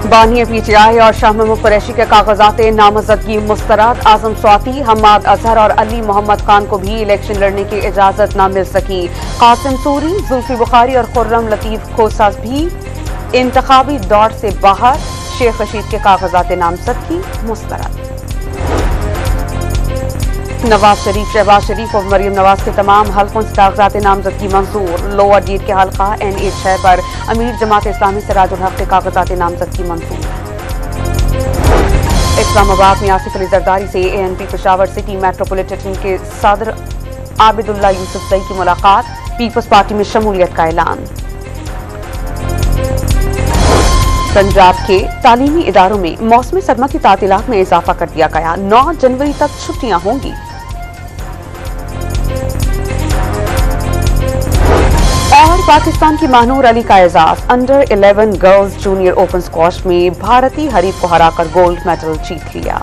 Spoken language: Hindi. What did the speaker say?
बानी PTI और शाह महमूद कुरैशी के कागजात नामजदगी मुस्तरद। आजम स्वाति, हम्माद अजहर और अली मोहम्मद खान को भी इलेक्शन लड़ने की इजाजत न मिल सकी। कासिम सूरी, जुल्फी बुखारी और खुर्रम लतीफ खोसा भी इंतखाबी दौर से बाहर। शेख रशीद के कागजात नामजदगी मुस्तरद। नवाज शरीफ, शहबाज शरीफ और मरियम नवाज के तमाम हल्कों से कागजात नामजदगी मंजूर। लोअर जीट के हल्का NA6 पर अमीर जमात इस्लामी सिराजुल हक के कागजात नामजदगी मंजूर। इस्लामाबाद में आसिफ अली जरदारी से ANP पेशावर सिटी मेट्रोपॉलिटन के सदर आबिदुल्ला यूसुफजई की मुलाकात। पीपल्स पार्टी में शमूलियत का ऐलान। पंजाब के तालीमी इदारों में मौसमी सदमा की तातीलात में इजाफा कर दिया गया। 9 जनवरी तक छुट्टियां होंगी। और पाकिस्तान की महानूर अली का एजाज। Under 11 girls junior open squash में भारतीय हरीफ को हराकर गोल्ड मेडल जीत लिया।